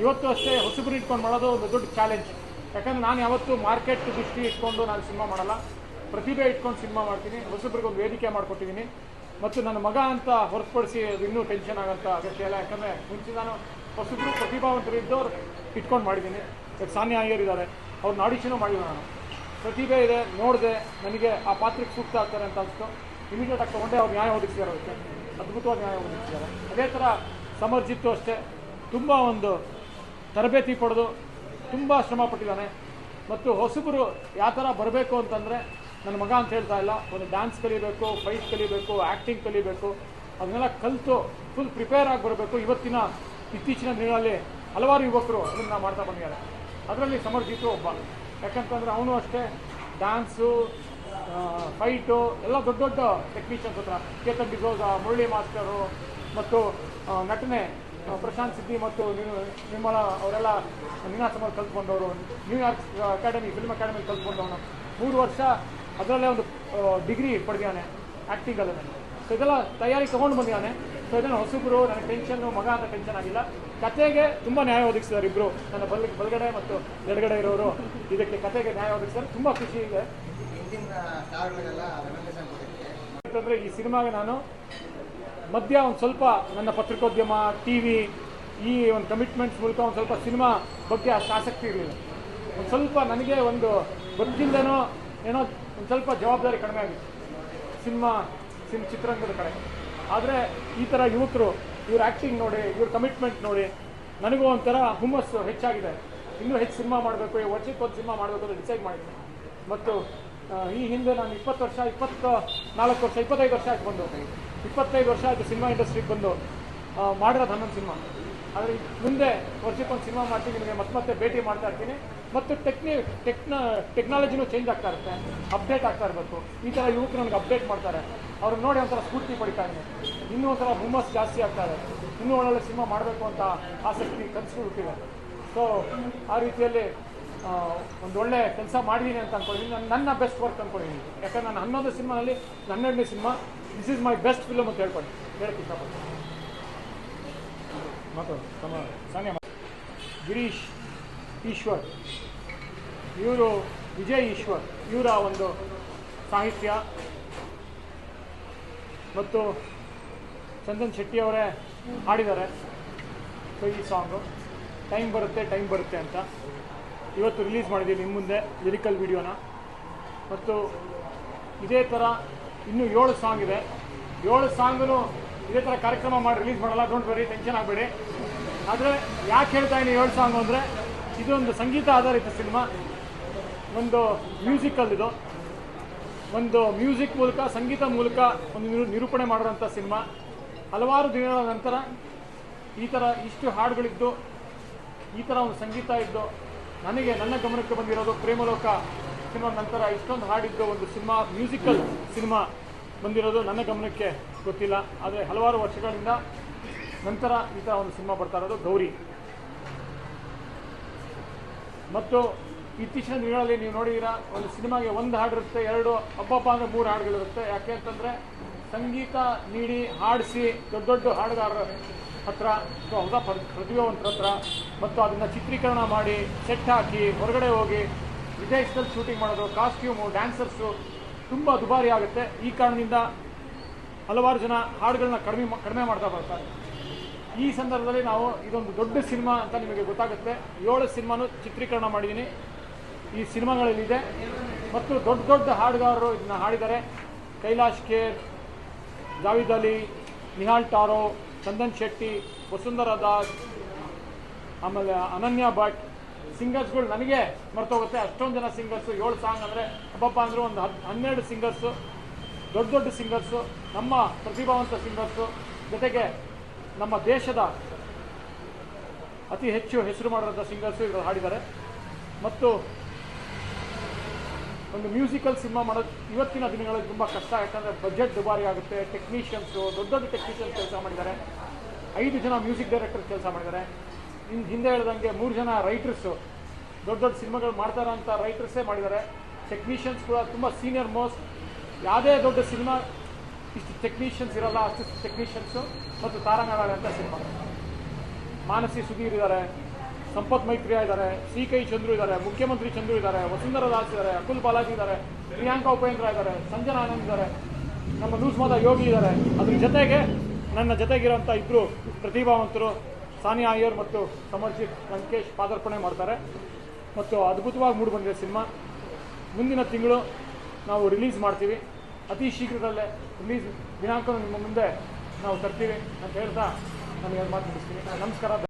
ಇವತ್ತು ಅಷ್ಟೇ ಹೊಸಬ್ರು ಇಟ್ಕೊಂಡು ಮಾಡೋದು ಒಂದು ದೊಡ್ಡ ಚಾಲೆಂಜ್. ಯಾಕಂದರೆ ನಾನು ಯಾವತ್ತೂ ಮಾರ್ಕೆಟ್ ದೃಷ್ಟಿ ಇಟ್ಕೊಂಡು ನಾನು ಸಿನಿಮಾ ಮಾಡಲ್ಲ, ಪ್ರತಿಭೆ ಇಟ್ಕೊಂಡು ಸಿನಿಮಾ ಮಾಡ್ತೀನಿ. ಹೊಸಬ್ರಿಗೆ ಒಂದು ವೇದಿಕೆ ಮಾಡಿಕೊಟ್ಟಿದ್ದೀನಿ. ಮತ್ತು ನನ್ನ ಮಗ ಅಂತ ಹೊರತುಪಡಿಸಿ ಅದು ಇನ್ನೂ ಟೆನ್ಷನ್ ಆಗೋಂಥ ಅಗತ್ಯ ಇಲ್ಲ. ಯಾಕಂದರೆ ಮುಂಚೆ ನಾನು ಹೊಸಬ್ರು ಪ್ರತಿಭಾವಂತರು ಇದ್ದವ್ರು ಇಟ್ಕೊಂಡು ಮಾಡಿದ್ದೀನಿ. ಈಗ ಸಾನ್ಯಾ ಅಯ್ಯರ್ ಇದ್ದಾರೆ, ಅವ್ರನ್ನ ಆಡಿಷನು ಮಾಡಿದ್ರು. ನಾನು ಪ್ರತಿಭೆ ಇದೆ, ನೋಡಿದೆ, ನನಗೆ ಆ ಪಾತ್ರಕ್ಕೆ ಸೂಕ್ತ ಆಗ್ತಾರೆ ಅಂತ ಅನಿಸ್ತು. ಇಮಿಡಿಯೇಟಾಗಿ ತೊಗೊಂಡೆ ಅವ್ರು ನ್ಯಾಯ ಒದಗಿಸಿದ್ದಾರೆ. ಅದಕ್ಕೆ ಅದ್ಭುತವಾಗಿ ನ್ಯಾಯ ಒದಗಿಸಿದ್ದಾರೆ. ಅದೇ ಥರ ಸಮರ್ಜಿತ್ತು ಅಷ್ಟೇ, ತುಂಬ ಒಂದು ತರಬೇತಿ ಪಡೆದು ತುಂಬ ಶ್ರಮ ಪಟ್ಟಿದ್ದಾನೆ. ಮತ್ತು ಹೊಸಬರು ಯಾವ ಥರ ಬರಬೇಕು ಅಂತಂದರೆ, ನನ್ನ ಮಗ ಅಂತ ಹೇಳ್ತಾ ಇಲ್ಲ, ಒಂದು ಡ್ಯಾನ್ಸ್ ಕಲಿಬೇಕು, ಫೈಟ್ ಕಲಿಬೇಕು, ಆ್ಯಕ್ಟಿಂಗ್ ಕಲಿಬೇಕು, ಅದನ್ನೆಲ್ಲ ಕಲಿತು ಫುಲ್ ಪ್ರಿಪೇರ್ ಆಗಿ ಬರಬೇಕು. ಇತ್ತೀಚಿನ ದಿನಗಳಲ್ಲಿ ಹಲವಾರು ಯುವಕರು ಅದನ್ನು ಮಾಡ್ತಾ ಬಂದಿದ್ದಾರೆ. ಅದರಲ್ಲಿ ಸಮರ್ಜಿತು ಒಬ್ಬ. ಯಾಕಂತಂದರೆ ಅವನು ಅಷ್ಟೇ ಡ್ಯಾನ್ಸು, ಫೈಟು ಎಲ್ಲ ದೊಡ್ಡ ದೊಡ್ಡ ಟೆಕ್ನಿಷಿಯನ್ಸ್ ಹತ್ರ, ಕೇತನ್ ಡಿಸೋಜ, ಮುರಳಿ ಮಾಸ್ಟರು ಮತ್ತು ನಟನೆ ಪ್ರಶಾಂತ್ ಸಿದ್ದಿ ಮತ್ತು ನಿರ್ಮಲ ಅವರೆಲ್ಲ ನೀನಾಸಮಲ್ಲಿ ಕಲ್ತ್ಕೊಂಡವರು, ನ್ಯೂಯಾರ್ಕ್ ಅಕಾಡೆಮಿ ಫಿಲ್ಮ್ ಅಕಾಡೆಮಿ ಕಲ್ತ್ಕೊಂಡವನು. 3 ವರ್ಷ ಅದರಲ್ಲೇ ಒಂದು ಡಿಗ್ರಿ ಪಡೆದಿದ್ದಾನೆ ಆ್ಯಕ್ಟಿಂಗಲ್ಲೇ. ಸೊ ಇದೆಲ್ಲ ತಯಾರಿ ತೊಗೊಂಡು ಬಂದಿದ್ದಾನೆ. ಸೊ ಇದನ್ನು ಹೊಸಬ್ರು, ನನಗೆ ಟೆನ್ಷನ್ನು, ಮಗ ಅಂತ ಟೆನ್ಷನ್ ಆಗಿಲ್ಲ. ಕತೆಗೆ ತುಂಬ ನ್ಯಾಯ ಒದಗಿಸಿದ್ದಾರೆ ಇಬ್ಬರು, ನನ್ನ ಬಲಗಡೆ ಮತ್ತು ಎಡಗಡೆ ಇರೋರು. ಇದಕ್ಕೆ ಕತೆಗೆ ನ್ಯಾಯ ಒದಗಿಸಿದ್ದಾರೆ. ತುಂಬ ಖುಷಿ ಇದೆ. ಯಾಕಂದರೆ ಈ ಸಿನಿಮಾಗೆ ನಾನು ಮಧ್ಯ ಒಂದು ಸ್ವಲ್ಪ ನನ್ನ ಪತ್ರಿಕೋದ್ಯಮ, TV ಈ ಒಂದು ಕಮಿಟ್ಮೆಂಟ್ಸ್ ಮೂಲಕ ಒಂದು ಸ್ವಲ್ಪ ಸಿನಿಮಾ ಬಗ್ಗೆ ಅಷ್ಟು ಆಸಕ್ತಿ ಇರಲಿಲ್ಲ. ಒಂದು ಸ್ವಲ್ಪ ನನಗೆ ಒಂದು ಗೊತ್ತಿಲ್ಲದೇನೋ ಏನೋ ಒಂದು ಸ್ವಲ್ಪ ಜವಾಬ್ದಾರಿ ಕಡಿಮೆ ಆಗಿತ್ತು ಚಿತ್ರರಂಗದ ಕಡೆ. ಆದರೆ ಈ ಥರ ಯುವಕರು, ಇವ್ರ ಆ್ಯಕ್ಟಿಂಗ್ ನೋಡಿ, ಇವ್ರ ಕಮಿಟ್ಮೆಂಟ್ ನೋಡಿ ನನಗೂ ಒಂಥರ ಹುಮ್ಮಸ್ಸು ಹೆಚ್ಚಾಗಿದೆ. ಇನ್ನೂ ಹೆಚ್ಚು ಸಿನಿಮಾ ಮಾಡಬೇಕು, ವರ್ಷಕ್ಕೊಂದು ಸಿನಿಮಾ ಮಾಡಬೇಕು ಅಂತ ಡಿಸೈಡ್ ಮಾಡಿದ್ದೆ. ಮತ್ತು ಈ ಹಿಂದೆ ನಾನು 20 ವರ್ಷ, 24 ವರ್ಷ, 25 ವರ್ಷ ಆಯ್ತು ಬಂದು, 25 ವರ್ಷ ಆಯಿತು ಸಿನಿಮಾ ಇಂಡಸ್ಟ್ರಿಗೆ ಬಂದು ಮಾಡಿರೋದು 11 ಸಿನಿಮಾ. ಆದರೆ ಮುಂದೆ ವರ್ಷಕ್ಕೊಂದು ಸಿನಿಮಾ ಮಾಡ್ತೀನಿ, ನಿಮಗೆ ಮತ್ತೆ ಭೇಟಿ ಮಾಡ್ತಾ ಇರ್ತೀನಿ. ಮತ್ತು ಟೆಕ್ನಾಲಜಿನೂ ಚೇಂಜ್ ಆಗ್ತಾ ಇರುತ್ತೆ, ಅಪ್ಡೇಟ್ ಆಗ್ತಾ ಇರಬೇಕು. ಈ ಥರ ಯುವಕರು ನನಗೆ ಅಪ್ಡೇಟ್ ಮಾಡ್ತಾರೆ. ಅವ್ರನ್ನ ನೋಡಿ ಒಂಥರ ಸ್ಫೂರ್ತಿ ಪಡಿತಾ ಇದ್ದೀನಿ. ಇನ್ನೂ ಒಂಥರ ಹುಮ್ಮಸ್ ಜಾಸ್ತಿ ಆಗ್ತಾರೆ. ಇನ್ನೂ ಒಳ್ಳೊಳ್ಳೆ ಸಿನಿಮಾ ಮಾಡಬೇಕು ಅಂತ ಆಸಕ್ತಿ, ಕನಸು ಹುಟ್ಟಿದೆ. ಸೊ ಆ ರೀತಿಯಲ್ಲಿ ಒಂದು ಒಳ್ಳೆ ಕೆಲಸ ಮಾಡಿದ್ದೀನಿ ಅಂತ ಅಂದ್ಕೊಂಡಿದ್ದೀನಿ. ನನ್ನ ಬೆಸ್ಟ್ ವರ್ಕ್ ಅಂದ್ಕೊಂಡಿದ್ದೀನಿ. ಯಾಕಂದ್ರೆ ನಾನು 11 ಸಿನಿಮಾನಲ್ಲಿ 12ನೇ ಸಿನಿಮಾ, this is my best film ಅಂತ ಹೇಳಕ್ಕೆ ಇಷ್ಟಪಡ್ತೀನಿ. ಸಾನ್ಯಾ, ಗಿರೀಶ್ ಈಶ್ವರ್, ಇವರು ವಿಜಯ್ ಈಶ್ವರ್, ಇವರ ಒಂದು ಸಾಹಿತ್ಯ ಮತ್ತು ಚಂದನ್ ಶೆಟ್ಟಿ ಅವರೇ ಹಾಡಿದ್ದಾರೆ. ಸೊ ಈ ಸಾಂಗು ಟೈಮ್ ಬರುತ್ತೆ ಅಂತ ಇವತ್ತು ರಿಲೀಸ್ ಮಾಡಿದ್ದೀವಿ ನಿಮ್ಮ ಮುಂದೆ ಲಿರಿಕಲ್ ವಿಡಿಯೋನ. ಮತ್ತು ಇದೇ ಥರ ಇನ್ನೂ 7 ಸಾಂಗ್ ಇದೆ. 7 ಸಾಂಗು ಇದೇ ಥರ ಕಾರ್ಯಕ್ರಮ ಮಾಡಿ ರಿಲೀಸ್ ಮಾಡಲ್ಲ, ಡೋಂಟ್ ವೆರಿ, ಟೆನ್ಷನ್ ಆಗಬೇಡಿ. ಆದರೆ ಯಾಕೆ ಹೇಳ್ತಾ ಇದ್ದೀನಿ 7 ಸಾಂಗು ಅಂದರೆ, ಇದೊಂದು ಸಂಗೀತ ಆಧಾರಿತ ಸಿನಿಮಾ, ಒಂದು ಮ್ಯೂಸಿಕಲ್. ಇದು ಒಂದು ಮ್ಯೂಸಿಕ್ ಮೂಲಕ, ಸಂಗೀತ ಮೂಲಕ ಒಂದು ನಿರೂಪಣೆ ಮಾಡಿರೋಂಥ ಸಿನಿಮಾ. ಹಲವಾರು ದಿನಗಳ ನಂತರ ಈ ಥರ ಇಷ್ಟು ಹಾಡುಗಳಿದ್ದು, ಈ ಥರ ಒಂದು ಸಂಗೀತ ಇದ್ದು ನನ್ನ ಗಮನಕ್ಕೆ ಬಂದಿರೋದು ಪ್ರೇಮಲೋಕ ಸಿನಿಮಾ ನಂತರ ಇಷ್ಟೊಂದು ಹಾಡಿದ್ದು ಒಂದು ಸಿನಿಮಾ, ಮ್ಯೂಸಿಕಲ್ ಸಿನಿಮಾ ಬಂದಿರೋದು ನನ್ನ ಗಮನಕ್ಕೆ ಗೊತ್ತಿಲ್ಲ. ಆದರೆ ಹಲವಾರು ವರ್ಷಗಳಿಂದ ನಂತರ ಈ ಥರ ಒಂದು ಸಿನಿಮಾ ಬರ್ತಾ ಇರೋದು ಗೌರಿ. ಮತ್ತು ಇತ್ತೀಚಿನ ದಿನಗಳಲ್ಲಿ ನೀವು ನೋಡಿದ್ದೀರಾ, ಒಂದು ಸಿನಿಮಾಗೆ 1 ಹಾಡಿರುತ್ತೆ, 2 ಹಬ್ಬಪ್ಪ ಅಂದರೆ 3 ಹಾಡುಗಳಿರುತ್ತೆ. ಯಾಕೆ ಅಂತಂದರೆ ಸಂಗೀತ ನೀಡಿ ಹಾಡಿಸಿ ದೊಡ್ಡ ಹಾಡುಗಾರರ ಹತ್ರ, ಹೊಸ ಪ್ರತಿಭಾವಂತರ ಹತ್ರ, ಮತ್ತು ಅದನ್ನು ಚಿತ್ರೀಕರಣ ಮಾಡಿ ಸೆಟ್ ಹಾಕಿ ಹೊರಗಡೆ ಹೋಗಿ ವಿದೇಶದಲ್ಲಿ ಶೂಟಿಂಗ್ ಮಾಡೋದು, ಕಾಸ್ಟ್ಯೂಮು, ಡ್ಯಾನ್ಸರ್ಸು ತುಂಬ ದುಬಾರಿ ಆಗುತ್ತೆ. ಈ ಕಾರಣದಿಂದ ಹಲವಾರು ಜನ ಹಾಡುಗಳನ್ನ ಕಡಿಮೆ ಮಾಡ್ತಾ ಬರ್ತಾರೆ. ಈ ಸಂದರ್ಭದಲ್ಲಿ ನಾವು ಇದೊಂದು ದೊಡ್ಡ ಸಿನಿಮಾ ಅಂತ ನಿಮಗೆ ಗೊತ್ತಾಗುತ್ತೆ. 7 ಸಿನಿಮಾನು ಚಿತ್ರೀಕರಣ ಮಾಡಿದ್ದೀನಿ, ಈ ಸಿನಿಮಾಗಳಲ್ಲಿದೆ. ಮತ್ತು ದೊಡ್ಡ ಹಾಡುಗಾರರು ಇದನ್ನ ಹಾಡಿದ್ದಾರೆ. ಕೈಲಾಶ್ ಖೇರ್, ಜಾವೇದ್ ಅಲಿ, ನಿಹಾಲ್ ಟಾರೋ, ಚಂದನ್ ಶೆಟ್ಟಿ, ವಸುಂಧರಾ ದಾಸ್, ಆಮೇಲೆ ಅನನ್ಯ ಭಟ್. ಸಿಂಗರ್ಸ್ಗಳು ನನಗೆ ಮರ್ತೋಗುತ್ತೆ, ಅಷ್ಟೊಂದು ಜನ ಸಿಂಗರ್ಸು. 7 ಸಾಂಗ್ ಅಂದರೆ ಹಬ್ಬಪ್ಪ ಅಂದರೂ ಒಂದು 12 ಸಿಂಗರ್ಸು, ದೊಡ್ಡ ಸಿಂಗರ್ಸು, ನಮ್ಮ ಪ್ರತಿಭಾವಂತ ಸಿಂಗರ್ಸು, ಜೊತೆಗೆ ನಮ್ಮ ದೇಶದ ಅತಿ ಹೆಚ್ಚು ಹೆಸರು ಮಾಡಿರೋಂಥ ಸಿಂಗರ್ಸು ಇದರಲ್ಲಿ ಹಾಡಿದ್ದಾರೆ. ಮತ್ತು ಒಂದು ಮ್ಯೂಸಿಕಲ್ ಸಿನಿಮಾ ಮಾಡೋದು ಇವತ್ತಿನ ದಿನಗಳಲ್ಲಿ ತುಂಬ ಕಷ್ಟ. ಯಾಕಂದರೆ ಬಜೆಟ್ ದುಬಾರಿ ಆಗುತ್ತೆ. ಟೆಕ್ನಿಷಿಯನ್ಸು, ದೊಡ್ಡ ಟೆಕ್ನಿಷಿಯನ್ಸ್ ಕೆಲಸ ಮಾಡಿದ್ದಾರೆ. 5 ಜನ ಮ್ಯೂಸಿಕ್ ಡೈರೆಕ್ಟರ್ ಕೆಲಸ ಮಾಡಿದ್ದಾರೆ. ಹಿಂದೆ ಹೇಳ್ದಂಗೆ 3 ಜನ ರೈಟರ್ಸು, ದೊಡ್ಡ ಸಿನಿಮಾಗಳು ಮಾಡ್ತಾ ಇರೋಂಥ ರೈಟರ್ಸೇ ಮಾಡಿದ್ದಾರೆ. ಟೆಕ್ನಿಷಿಯನ್ಸ್ ಕೂಡ ತುಂಬ ಸೀನಿಯರ್ ಮೋಸ್ಟ್. ಯಾವುದೇ ದೊಡ್ಡ ಸಿನಿಮಾ ಇಷ್ಟು ಟೆಕ್ನಿಷಿಯನ್ಸ್ ಇರಲ್ಲ, ಅಷ್ಟು ಟೆಕ್ನಿಷಿಯನ್ಸು. ಮತ್ತು ತಾರಾನಾಳೆ ಅಂತ ಸಿನಿಮಾ, ಮಾನಸಿ ಸುಧೀರ್ ಇದ್ದಾರೆ, ಸಂಪತ್ ಮೈತ್ರಿಯಾ ಇದ್ದಾರೆ, ಸಿ.ಕೈ ಚಂದ್ರು ಇದ್ದಾರೆ, ಮುಖ್ಯಮಂತ್ರಿ ಚಂದ್ರು ಇದ್ದಾರೆ, ವಸುಂಧರಾ ದಾಸ್ ಇದ್ದಾರೆ, ಅಕುಲ್ ಬಾಲಾಜಿ ಇದ್ದಾರೆ, ಪ್ರಿಯಾಂಕಾ ಉಪೇಂದ್ರ ಇದ್ದಾರೆ, ಸಂಜನಾ ಆನಂದ್ ಇದ್ದಾರೆ, ನಮ್ಮ ನ್ಯೂಸ್ ಮಾದ ಯೋಗಿ ಇದ್ದಾರೆ. ಅದ್ರ ಜೊತೆಗೆ ನನ್ನ ಜೊತೆಗಿರೋಂಥ ಇಬ್ಬರು ಪ್ರತಿಭಾವಂತರು ಸಾನಿಯಾ ಅಯ್ಯರ್ ಮತ್ತು ಸಮರ್ಜಿತ್ ಲಂಕೇಶ್ ಪಾದಾರ್ಪಣೆ ಮಾಡ್ತಾರೆ. ಮತ್ತು ಅದ್ಭುತವಾಗಿ ಮೂಡಿ ಬಂದಿದೆ ಸಿನಿಮಾ. ಮುಂದಿನ ತಿಂಗಳು ನಾವು ರಿಲೀಸ್ ಮಾಡ್ತೀವಿ. ಅತಿ ಶೀಘ್ರದಲ್ಲೇ ರಿಲೀಸ್ ದಿನಾಂಕ ನಿಮ್ಮ ಮುಂದೆ ನಾವು ತರ್ತೀವಿ ಅಂತ ಹೇಳ್ತಾ ನಾನು ಎರಡು ಮಾತು ಮುಗಿಸ್ತೀನಿ. ನಮಸ್ಕಾರ.